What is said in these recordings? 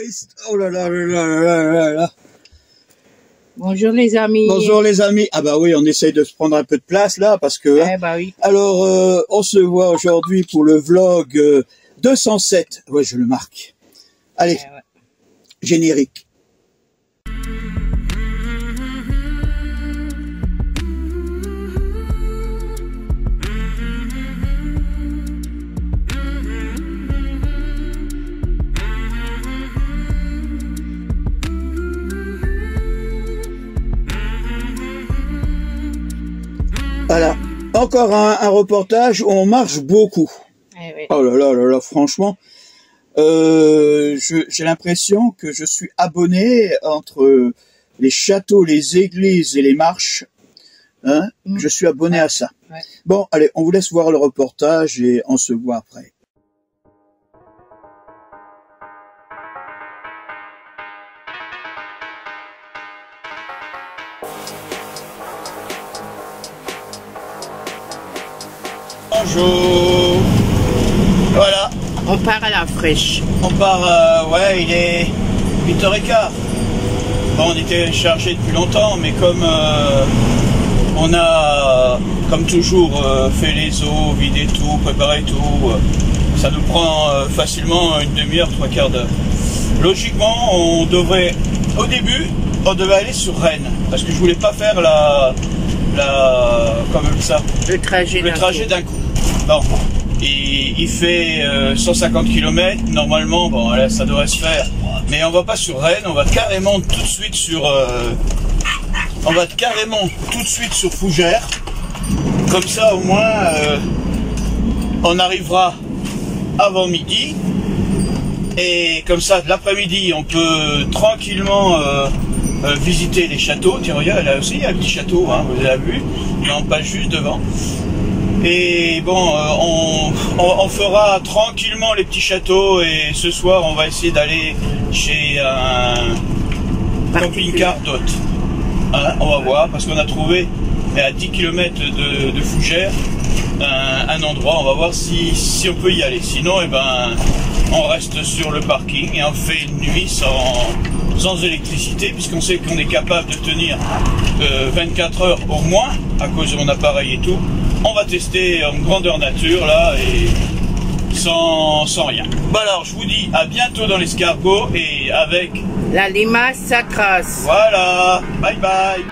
touristes. Oh là là là là là là là. Bonjour les amis. Bonjour les amis. Ah bah oui, on essaye de se prendre un peu de place là parce que... Eh bah oui. Alors, on se voit aujourd'hui pour le vlog 207. Ouais, je le marque. Allez, Eh ouais. Générique. Voilà, encore un reportage où on marche beaucoup. Eh oui. Oh là là là là, franchement, j'ai l'impression que je suis abonné entre les châteaux, les églises et les marches. Hein, je suis abonné à ça. Ouais. Bon, allez, on vous laisse voir le reportage et on se voit après. Bonjour. Voilà. On part à la fraîche. On part, ouais, il est 8h15. Bon, on était chargé depuis longtemps, mais comme on a, comme toujours, fait les eaux, vidé tout, préparé tout, ça nous prend facilement une demi-heure, trois quarts d'heure. Logiquement, on devrait, au début, on devait aller sur Rennes, parce que je voulais pas faire comme ça, Le trajet d'un coup. Bon, il fait 150 km, normalement, bon, là, ça devrait se faire. Mais on va pas sur Rennes, on va carrément tout de suite sur... Fougères. Comme ça, au moins, on arrivera avant midi. Et comme ça, l'après-midi, on peut tranquillement visiter les châteaux. Tiens, regarde, là aussi, il y a un petit château, hein, vous avez vu. Non, pas juste devant. Et bon, on fera tranquillement les petits châteaux et ce soir on va essayer d'aller chez un camping-car d'hôtes. Hein, on va voir, parce qu'on a trouvé à 10 km de Fougères un endroit, on va voir si on peut y aller. Sinon, eh ben, on reste sur le parking et on fait une nuit sans électricité, puisqu'on sait qu'on est capable de tenir 24 heures au moins à cause de mon appareil et tout. On va tester en grandeur nature là et sans rien. Bon alors je vous dis à bientôt dans l'escargot et avec La limace, ça trace. Voilà, bye bye.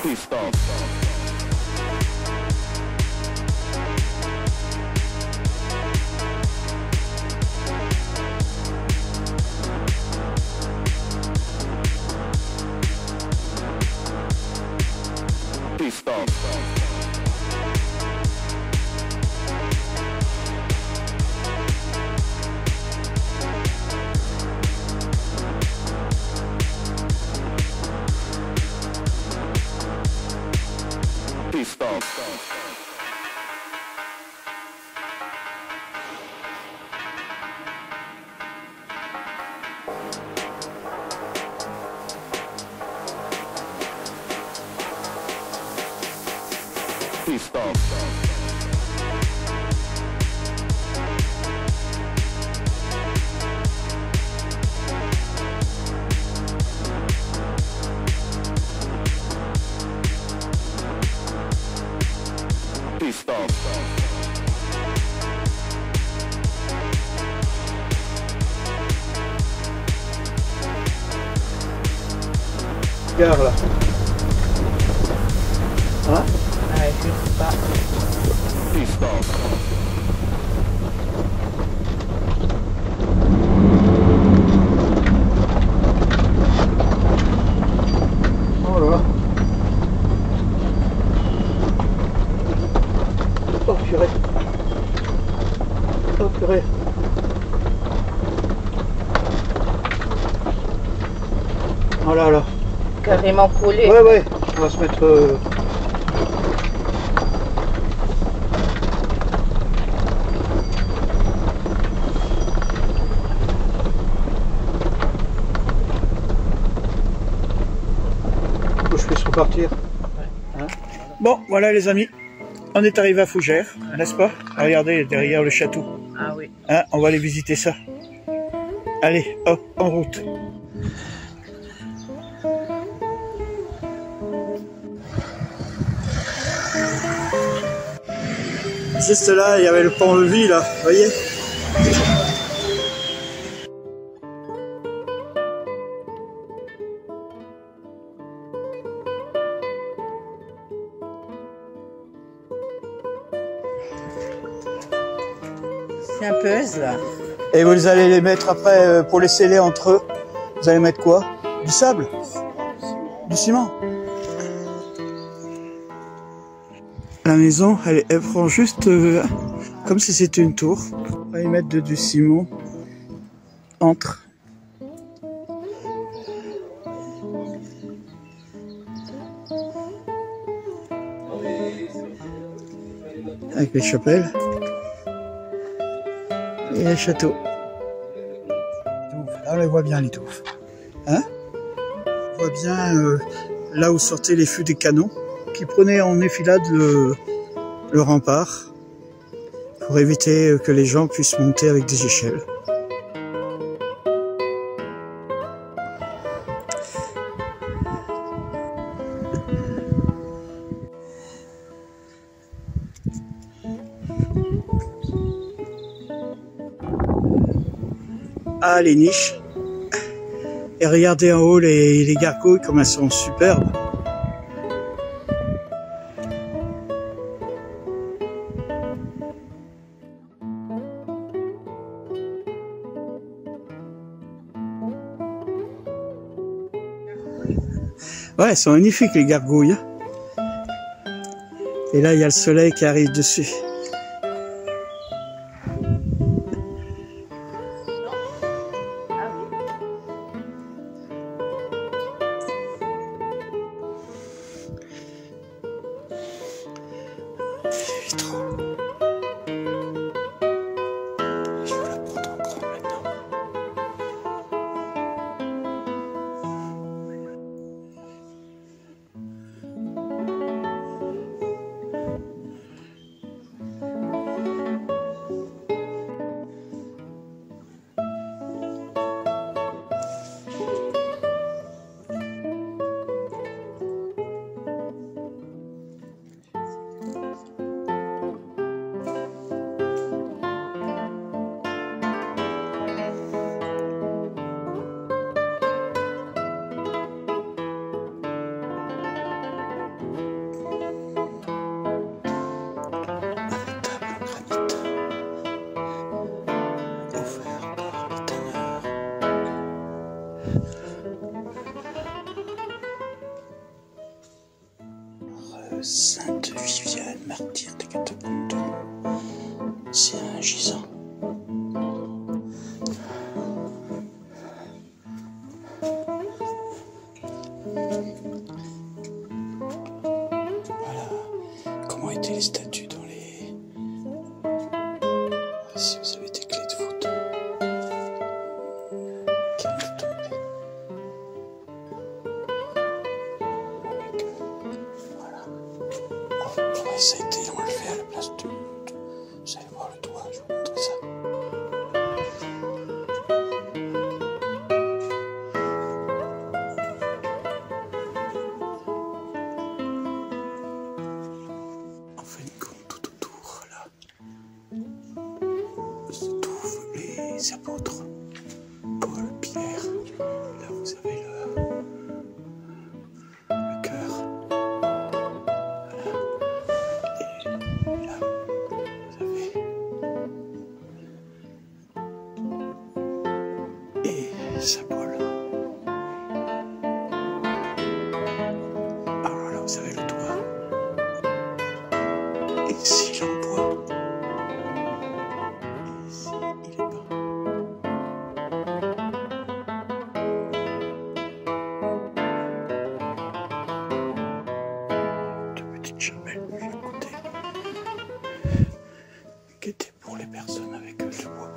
Please stop. Please stop. Please stop. Please stop. Please stop. Regarde là. Hein? Ouais, je sais pas. Please stop. Oh là là. Oh purée. Oh purée. Oh là là. Carrément collé. Ouais ouais, on va se mettre... Je puisse repartir. Ouais. Hein? Bon, voilà les amis, on est arrivé à Fougères, n'est-ce pas? Regardez, derrière le château. Ah oui. Hein, on va aller visiter ça. Allez, hop, en route. Juste là, il y avait le pont-levis, là, vous voyez? C'est un puzzle là. Et vous allez les mettre après, pour les sceller entre eux, vous allez mettre quoi? Du sable? Du ciment? La maison, elle prend juste comme si c'était une tour. On va y mettre du ciment entre. Avec les chapelles. Et le château. Là, on les voit bien, les touffes. Hein? On voit bien là où sortaient les fûts des canons qui prenaient en enfilade le rempart pour éviter que les gens puissent monter avec des échelles. Ah, les niches. Et regardez en haut les gargouilles comme elles sont superbes. Ouais, elles sont magnifiques les gargouilles. Et là, il y a le soleil qui arrive dessus. Sainte Viviane, martyre des catacombes. C'est un gisant. Voilà comment étaient les statues dans les... Si vous avez des clés de foot. Ça a été enlevé à la place de... Vous allez voir le toit, je vais vous montrer ça. En fin de compte, tout autour, là, se trouvent les apôtres. Paul, Pierre, là vous avez le cœur. Saint Paul. Alors là, vous avez le toit. Et ici, l'embois. Et ici, il est peint. Deux petites chapelles de chaque côté. Qui étaient pour les personnes avec le bois.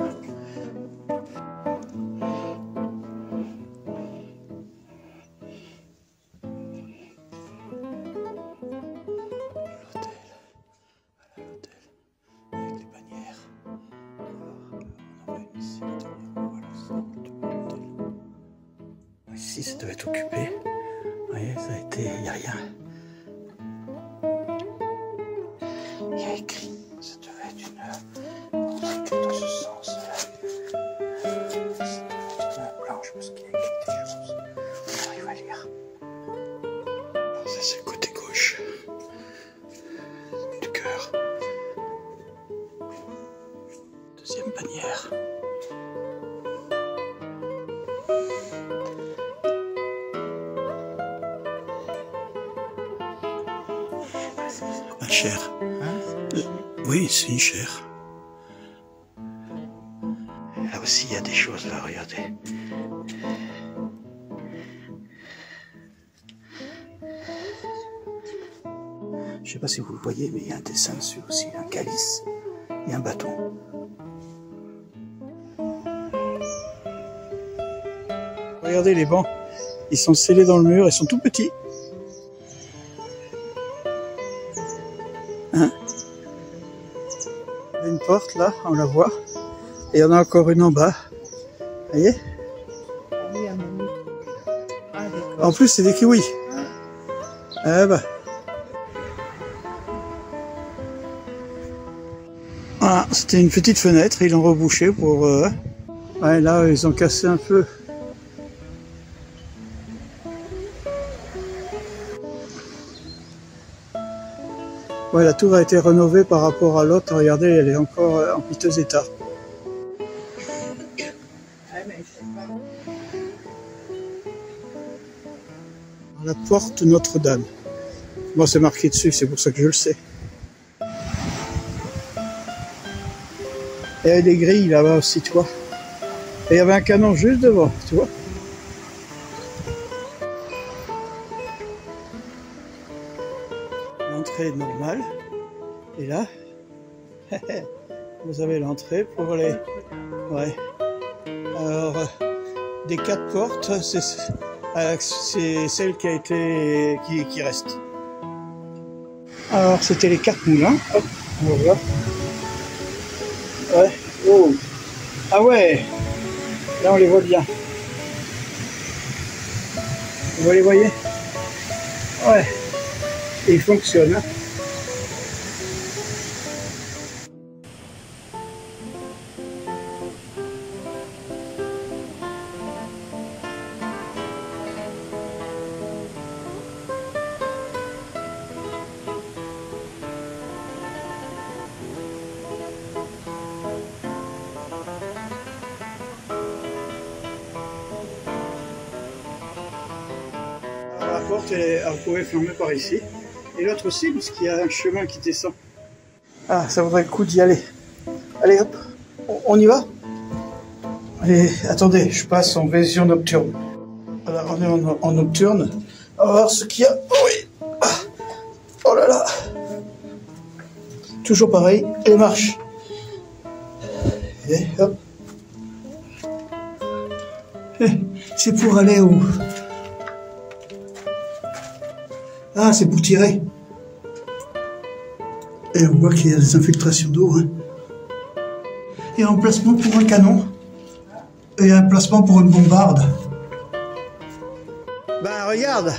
ça devait être occupé. Vous voyez, ça a été... Il n'y a rien. Il y a écrit, ça devait être une... dans ce sens. Ça devait être une planche parce qu'il y a écrit des choses. On arrive à lire. Ça c'est le côté gauche du cœur. Deuxième bannière. La chair. Oui, c'est une chair. Là aussi, il y a des choses là, regardez. Je sais pas si vous le voyez, mais il y a un dessin dessus aussi, un calice et un bâton. Regardez les bancs, ils sont scellés dans le mur, ils sont tout petits. Hein? Il y a une porte là, on la voit, et il y en a encore une en bas. Vous voyez? En plus, c'est des kiwis. Ah bah. Voilà, c'était une petite fenêtre, ils l'ont rebouché pour... Ouais, là, ils ont cassé un peu. Ouais, la tour a été rénovée par rapport à l'autre. Regardez, elle est encore en piteux état. La porte Notre-Dame. Moi, c'est marqué dessus, c'est pour ça que je le sais. Et il y a des grilles là-bas aussi, tu vois. Et il y avait un canon juste devant, tu vois. L'entrée est normale. Et là, vous avez l'entrée pour les... Ouais. Alors, des 4 portes, c'est celle qui a été... qui reste. Alors, c'était les 4 moulins. Hop, on voit. Ouais. Oh. Ah ouais. Là, on les voit bien. Vous les voyez? Ouais. Et ils fonctionnent. Hein. La porte, elle pouvait fermer par ici. Et l'autre aussi, parce qu'il y a un chemin qui descend. Ah, ça vaudrait le coup d'y aller. Allez, hop, on y va? Allez, attendez, je passe en vision nocturne. Alors, on est en nocturne. On va voir ce qu'il y a. Oh oui. Ah. Oh là là. Toujours pareil, les marches. Et hop. C'est pour aller où? Ah, c'est pour tirer. Et on voit qu'il y a des infiltrations d'eau. Hein. Il y a un emplacement pour un canon. Et un emplacement pour une bombarde. Ben regarde.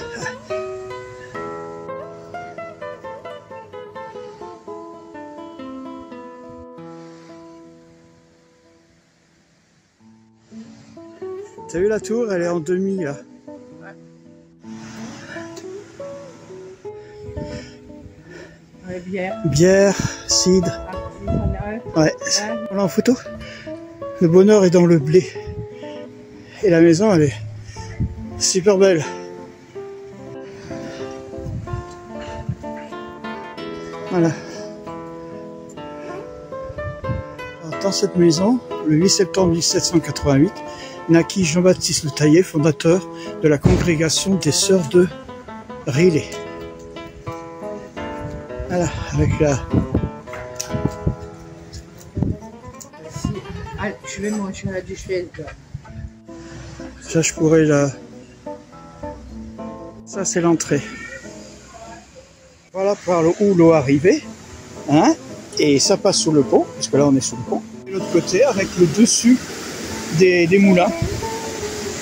T'as vu la tour? Elle est en demi là. Bière, cidre. Ouais. On l'a en photo. Le bonheur est dans le blé. Et la maison, elle est super belle. Voilà. Alors, dans cette maison, le 8 septembre 1788, naquit Jean-Baptiste Le Taillet, fondateur de la congrégation des Sœurs de Riley. Voilà, avec la... Ça, je pourrais la... Ça, c'est l'entrée. Voilà par où l'eau arrivait. Hein, et ça passe sous le pont, parce que là, on est sous le pont. De l'autre côté, avec le dessus des moulins.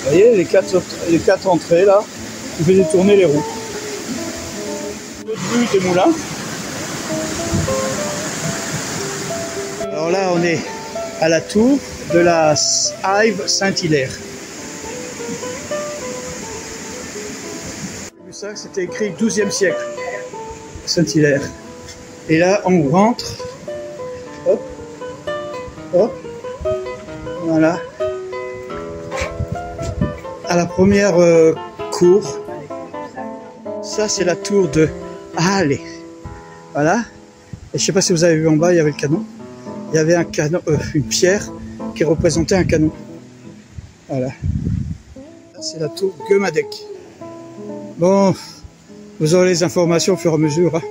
Vous voyez les quatre entrées là, qui faisaient tourner les roues. L'autre vue des moulins. Alors là, on est à la tour de la Hive Saint-Hilaire. Ça, c'était écrit 12e siècle, Saint-Hilaire. Et là, on rentre. Hop, hop, voilà. À la première cour. Ça, c'est la tour de Halle. Voilà. Et je sais pas si vous avez vu en bas, il y avait le canon. Il y avait un canon, une pierre qui représentait un canon. Voilà. C'est la tour Gömadek. Bon, vous aurez les informations au fur et à mesure, hein,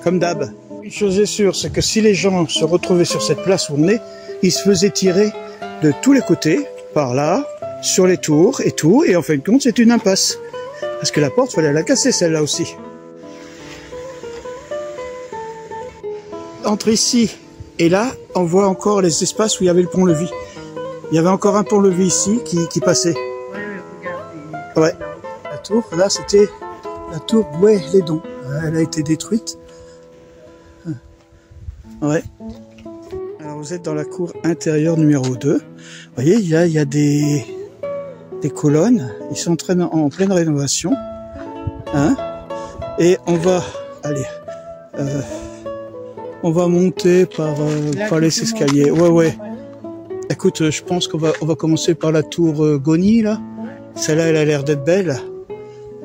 comme d'hab. Une chose est sûre, c'est que si les gens se retrouvaient sur cette place où on est, ils se faisaient tirer de tous les côtés, par là, sur les tours et tout, et en fin de compte, c'est une impasse. Parce que la porte, il fallait la casser, celle-là aussi. Entre ici et là, on voit encore les espaces où il y avait le pont-levis. Il y avait encore un pont-levis ici qui passait. Oui, regardez. Ouais. La tour, là, c'était la tour Bouet-Lédon. Elle a été détruite. Ouais. Alors, vous êtes dans la cour intérieure numéro 2. Vous voyez, il y a des colonnes. Ils sont en pleine rénovation. Hein? Et on va, allez, on va monter par les escaliers. Ouais. Écoute, je pense qu'on va commencer par la tour Goni, là. Celle-là, elle a l'air d'être belle.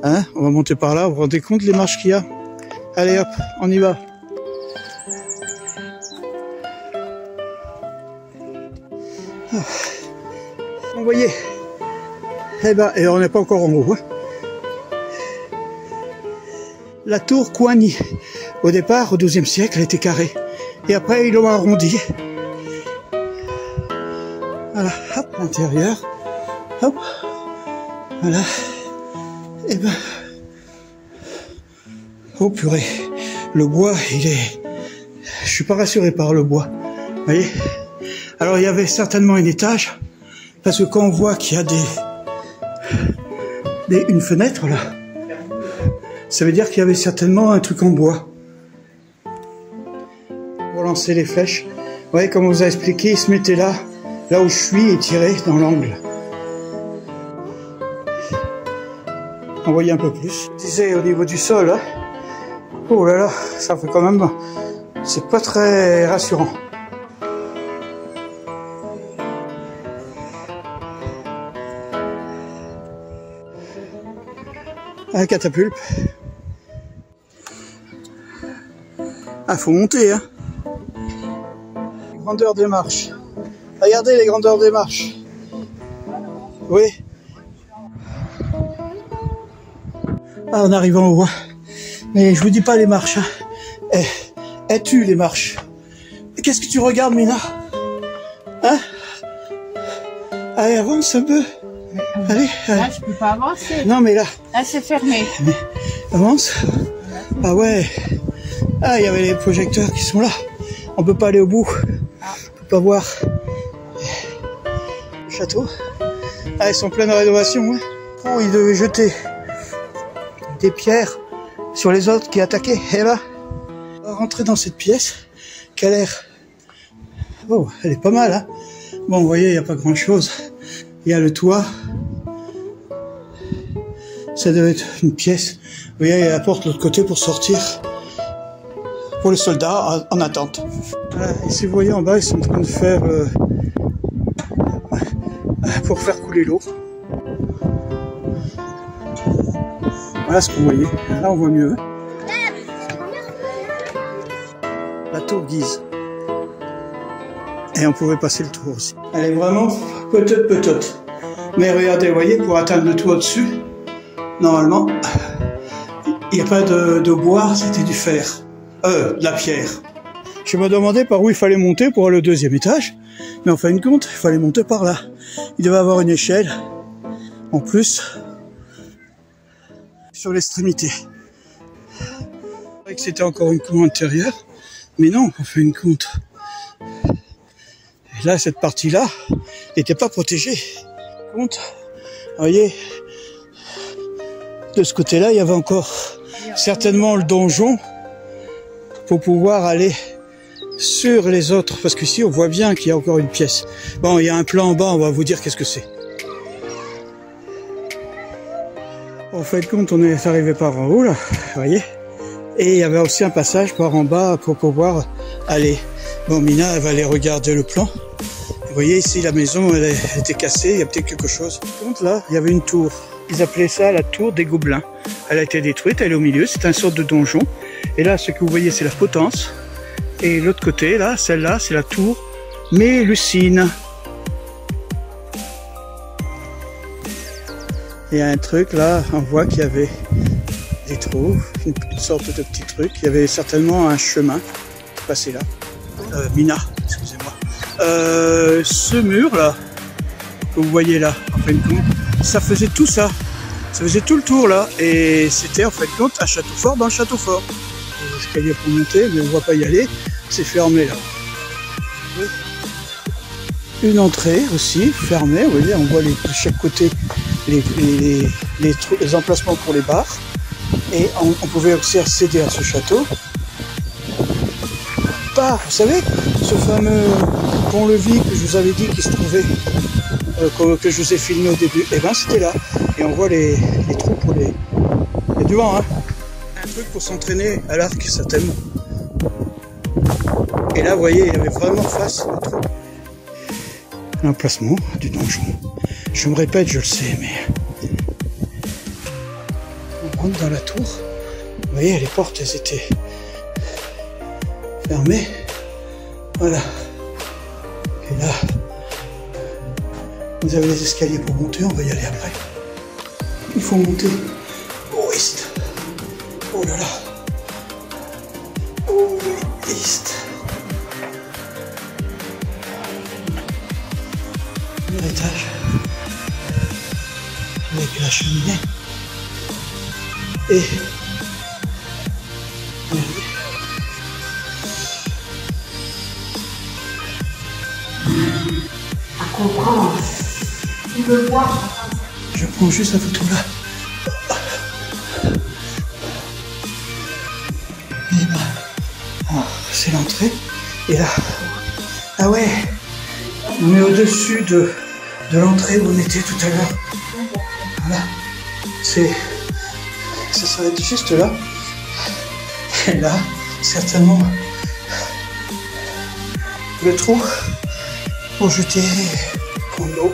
Hein? On va monter par là. Vous vous rendez compte les marches qu'il y a? Allez hop, on y va. Vous voyez? Eh ben, et on n'est pas encore en haut. Hein? La tour Coigny, au départ, au XIIe siècle, elle était carrée. Et après, ils l'ont arrondie. Voilà, hop, l'intérieur. Hop. Voilà. Et ben. Oh purée. Le bois, il est. Je suis pas rassuré par le bois. Vous voyez? Alors il y avait certainement un étage. Parce que quand on voit qu'il y a une fenêtre là, ça veut dire qu'il y avait certainement un truc en bois. Pour lancer les flèches. Vous voyez, comme on vous a expliqué, il se mettait là où je suis, et tirait dans l'angle. On voyait un peu plus. Je disais au niveau du sol, hein, oh là là, ça fait quand même, c'est pas très rassurant. Un catapulte. Ah, faut monter, hein. Grandeur des marches. Regardez les grandeurs des marches. Oui. Ah, en arrivant au bois. Mais je vous dis pas les marches. Hein. Elles tuent les marches. Qu'est-ce que tu regardes, Mina? Hein? Allez, avance un peu. Allez, allez. Là, je peux pas avancer. Non, mais là. Là, c'est fermé. Mais, avance. Ah ouais. Ah, il y avait les projecteurs qui sont là. On peut pas aller au bout. On peut pas voir le château. Ah, ils sont pleins de rénovation. Hein. Oh, ils devaient jeter des pierres sur les autres qui attaquaient. Et là, on va rentrer dans cette pièce qui a l'air... Oh, elle est pas mal. Hein. Bon, vous voyez, il n'y a pas grand-chose. Il y a le toit. Ça devait être une pièce. Vous voyez, il y a la porte de l'autre côté pour sortir. Pour les soldats en attente. Voilà, et si vous voyez en bas, ils sont en train de faire... pour faire couler l'eau. Voilà ce qu'on voyait. Là, on voit mieux. La tour Guise. Et on pouvait passer le tour aussi. Elle est vraiment petite. Mais regardez, vous voyez, pour atteindre le toit au-dessus, normalement, il n'y a pas de bois, c'était du fer. De la pierre. Je me demandais par où il fallait monter pour aller au deuxième étage, mais en fin de compte, il fallait monter par là. Il devait avoir une échelle, en plus, sur l'extrémité. Je croyais que c'était encore une cour intérieure, mais non, en fin de compte. Et là, cette partie-là n'était pas protégée. Compte, voyez, de ce côté-là, il y avait encore certainement le donjon pour pouvoir aller sur les autres. Parce qu'ici, on voit bien qu'il y a encore une pièce. Bon, il y a un plan en bas, on va vous dire qu'est-ce que c'est. En fait, compte, on est arrivé par en haut, là, vous voyez. Et il y avait aussi un passage par en bas pour pouvoir aller. Bon, Mina, elle va aller regarder le plan. Vous voyez ici, la maison, elle était cassée, il y a peut-être quelque chose. Par contre, là, il y avait une tour. Ils appelaient ça la tour des Gobelins. Elle a été détruite, elle est au milieu, c'est une sorte de donjon. Et là, ce que vous voyez, c'est la potence. Et l'autre côté, là, celle-là, c'est la tour Mélusine. Il y a un truc, là, on voit qu'il y avait des trous, une sorte de petit truc. Il y avait certainement un chemin qui passait là. Mina, excusez-moi. Ce mur-là, que vous voyez là, en fin de compte, ça faisait tout ça. Ça faisait tout le tour là. Et c'était en fin de compte un château fort dans le château fort. L'escalier pour monter, mais on ne va pas y aller. C'est fermé là. Une entrée aussi, fermée. Vous voyez, on voit de chaque côté les emplacements pour les bars. Et on pouvait aussi accéder à ce château par, vous savez, ce fameux pont-levis que je vous avais dit qui se trouvait, que je vous ai filmé au début. Et ben c'était là. Et on voit les trous pour les... Il y a du vent, hein. Un truc pour s'entraîner à l'arc, certainement. Et là, vous voyez, il y avait vraiment face le trou. L'emplacement du donjon. Je me répète, je le sais, mais... On rentre dans la tour. Vous voyez, les portes, elles étaient fermées. Voilà. Et là, vous avez les escaliers pour monter, on va y aller après. Il faut monter au East. Oh là là. Au East. Premier étage. Avec la cheminée. Et À comprendre. Tu veux voir. je prends juste la photo là. Et ben, c'est l'entrée. Et là, ah ouais, on est au-dessus de l'entrée où on était tout à l'heure. Voilà, ça s'arrête juste là. Et là, certainement, le trou pour jeter en eau.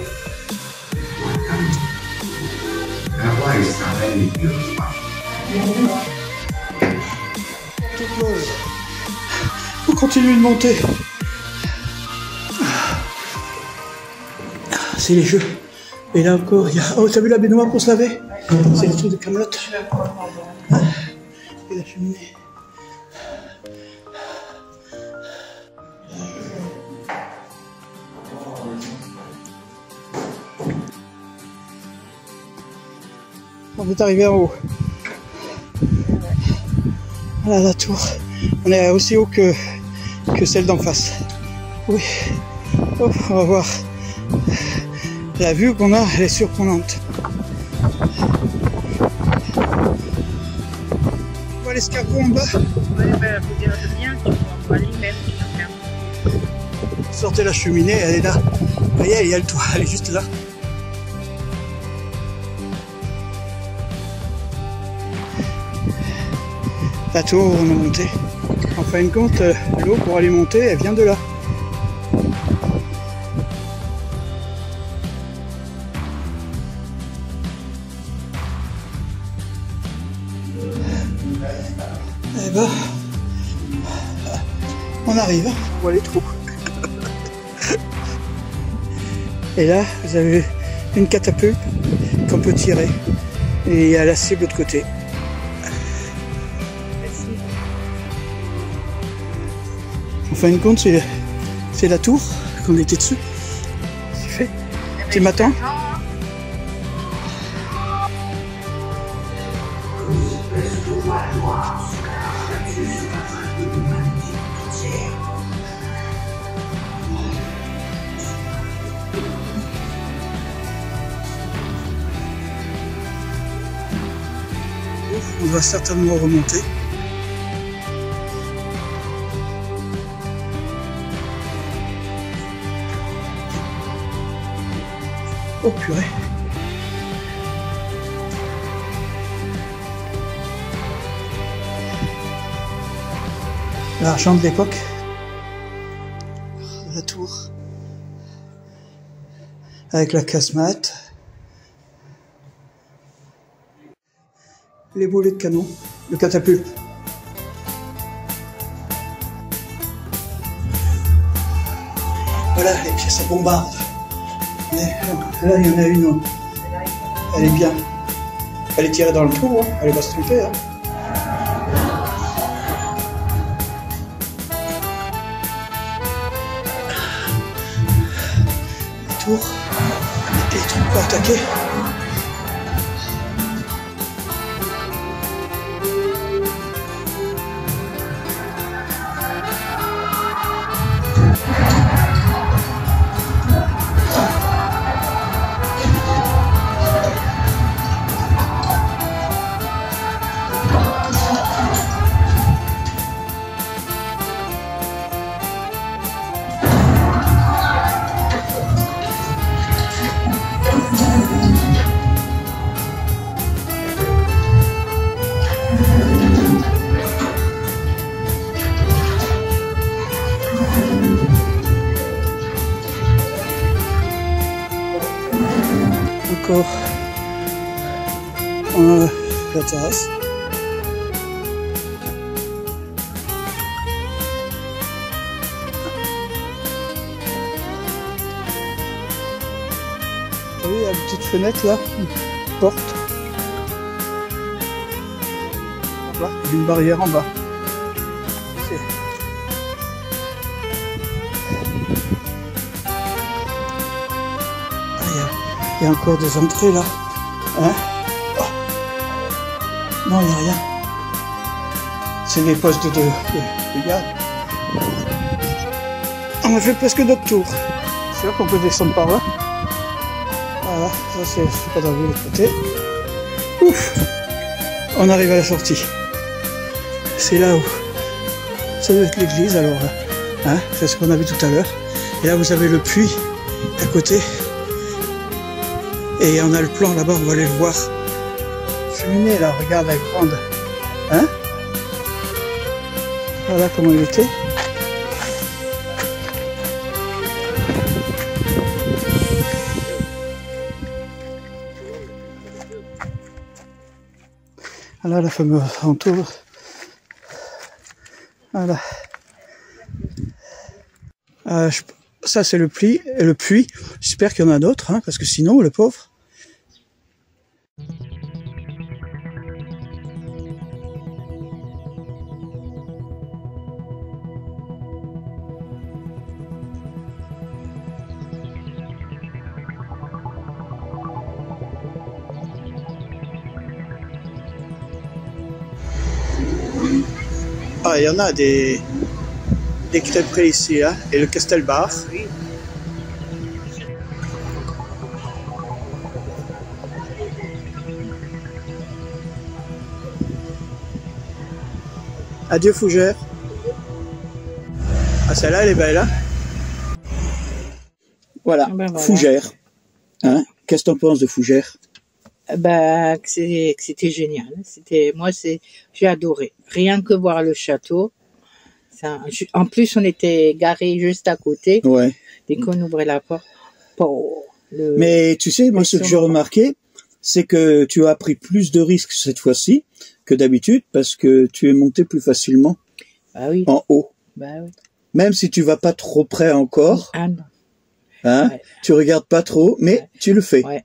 Tout close. On continue de monter. C'est les jeux. Et là encore, il y a... Oh, t'as vu la baignoire pour se laver? C'est le truc de Camelot. Et la cheminée. On est arrivé en haut. Voilà la tour. On est aussi haut que celle d'en face. Oui. Oh, on va voir. La vue qu'on a, elle est surprenante. On voit l'escargot en bas. Oui, ben, regarde bien, tu vois, pas les mêmes. Sortez la cheminée, elle est là. Vous voyez, il y a le toit, elle est juste là. La tour où on a monté. En fin de compte, l'eau pour aller monter, elle vient de là. Eh ben, on arrive, on voit les trous. Et là, vous avez une catapulte qu'on peut tirer. Et il y a la cible de l'autre côté. En fin de compte, c'est la tour qu'on était dessus. C'est fait. Tu m'attends? va certainement remonter. Oh purée. L'argent de l'époque. La tour. Avec la casemate. Les boulets de canon. Le catapulte. Voilà, et puis ça bombarde. Mais là, il y en a une. Elle est bien. Elle est tirée dans le trou, hein. Elle va se tromper. Hein. La tour. Et les troupes pour attaquer. Encore on a la terrasse. Vous voyez la petite fenêtre là, une porte. Voilà, une barrière en bas. Il y a encore des entrées là. Hein? Oh. Non, il n'y a rien. C'est les postes de garde. On a fait presque notre tour. C'est là qu'on peut descendre par là. Voilà, ça c'est pas dans le côté. Ouf! On arrive à la sortie. C'est là où ça doit être l'église alors là. Hein? C'est ce qu'on a vu tout à l'heure. Et là vous avez le puits à côté. Et on a le plan là-bas, on va aller le voir. Cheminée là, regarde la grande. Hein? Voilà comment il était. Voilà la fameuse entour. Voilà. Ça c'est le puits. J'espère qu'il y en a d'autres, hein, parce que sinon, le pauvre. Ah, il y en a des crêperies ici, hein, et le Castelbar. Adieu Fougères. Ah, celle-là, elle est belle, hein. Voilà, voilà. Fougères. Hein, qu'est-ce que t'en penses de Fougères? Bah, que c'était génial. J'ai adoré. Rien que voir le château. En plus, on était garés juste à côté. Ouais. Dès qu'on ouvrait la porte. Mais tu sais, moi, ce que j'ai remarqué, c'est que tu as pris plus de risques cette fois-ci que d'habitude parce que tu es monté plus facilement en haut. Bah oui. Même si tu vas pas trop près encore. Ah non. Hein, ouais. Tu regardes pas trop, mais tu le fais. Ouais.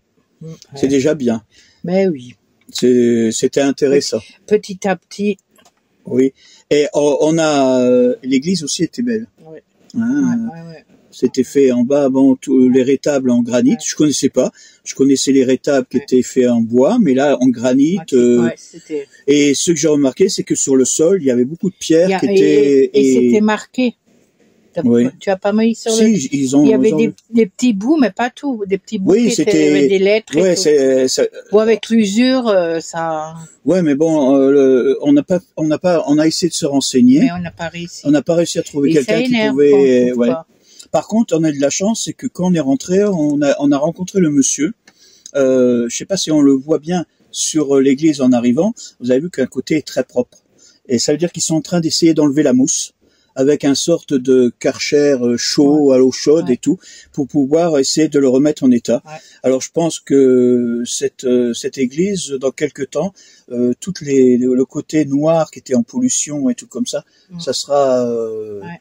C'est déjà bien. Mais oui. C'était intéressant. Petit à petit. Oui. Et on a l'église aussi était belle. Ouais. Hein, ouais. C'était fait en bas avant tous les rétables en granit. Ouais. Je connaissais pas. Je connaissais les rétables qui étaient faits en bois, mais là en granit. Et ce que j'ai remarqué, c'est que sur le sol, il y avait beaucoup de pierres qui étaient. Et c'était marqué. Oui. Tu as pas mis sur le... Si, ils ont... Il y avait ils ont- des petits bouts, mais pas tout. Des petits bouts Oui, qui c'était... étaient avec des lettres Ouais, et tout. Ou avec l'usure, ça... Ouais, mais bon, on a essayé de se renseigner. Mais on n'a pas réussi. On n'a pas réussi à trouver Et quelqu'un ça qui énerve pouvait... quand on trouve ouais. pas. Par contre, on a de la chance, c'est que quand on est rentré, on a rencontré le monsieur. Je sais pas si on le voit bien sur l'église en arrivant. Vous avez vu qu'un côté est très propre. Et ça veut dire qu'ils sont en train d'essayer d'enlever la mousse avec un sorte de karcher chaud à l'eau chaude et tout, pour pouvoir essayer de le remettre en état. Ouais. Alors je pense que cette église, dans quelque temps, le côté noir qui était en pollution et tout comme ça, ça sera... Ouais.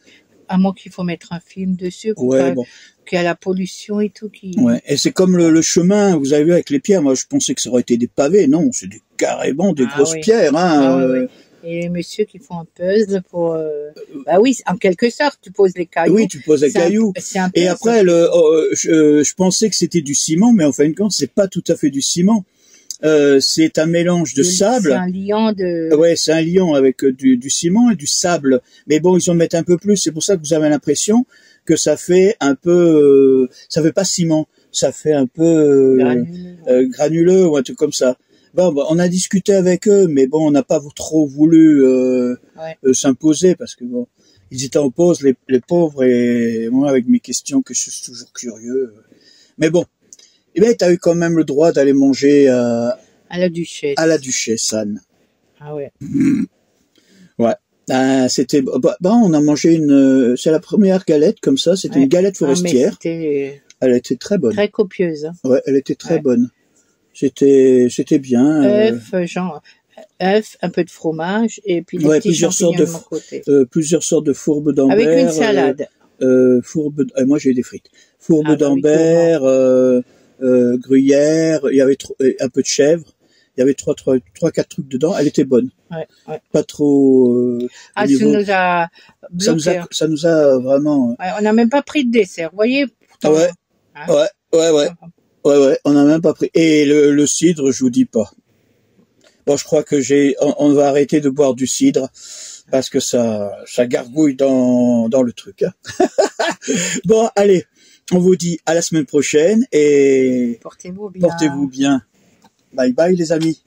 À moins qu'il faut mettre un film dessus, pour Ouais, bon. qu'il y a la pollution et tout qui... Ouais. Et c'est comme le chemin, vous avez vu avec les pierres, moi je pensais que ça aurait été des pavés, non, c'est carrément des grosses pierres. Hein, Ah, oui. Et les messieurs qui font un puzzle pour... Bah oui, en quelque sorte, tu poses les cailloux. Oui, tu poses les cailloux. Et après, je pensais que c'était du ciment, mais en fin de compte, c'est pas tout à fait du ciment. C'est un mélange de sable. C'est un liant de... Ouais, c'est un liant avec du ciment et du sable. Mais bon, ils en mettent un peu plus. C'est pour ça que vous avez l'impression que ça fait un peu... ça fait pas ciment. Ça fait un peu granuleux ou un truc comme ça. Bon, on a discuté avec eux, mais bon, on n'a pas trop voulu s'imposer parce que bon, ils étaient en pause, les pauvres, et moi avec mes questions que je suis toujours curieux. Mais bon, eh ben, t'as eu quand même le droit d'aller manger à la Duchesse. À la Duchesse, Anne. Ah ouais. Ouais. C'était on a mangé c'est la première galette comme ça, c'était une galette forestière. Elle était très bonne. Très copieuse. Hein. Ouais, elle était très bonne. C'était bien. œufs, un peu de fromage et puis des petits plusieurs sortes champignons de mon côté. Plusieurs sortes de fourbes d'Ambert. Avec une salade. Moi j'ai eu des frites. Fourbes d'Ambert, gruyère, il y avait un peu de chèvre. Il y avait 3-4 trucs dedans. Elle était bonne. Ouais. Pas trop. Ça nous a bloqué. Ça nous a vraiment. Ouais, on n'a même pas pris de dessert. Vous voyez. Pourtant, ouais. On n'a même pas pris. Et le cidre, je vous dis pas. Bon, je crois que on va arrêter de boire du cidre parce que ça gargouille dans le truc. Hein. Bon, allez, on vous dit à la semaine prochaine et portez-vous bien. Portez-vous bien. Bye bye les amis.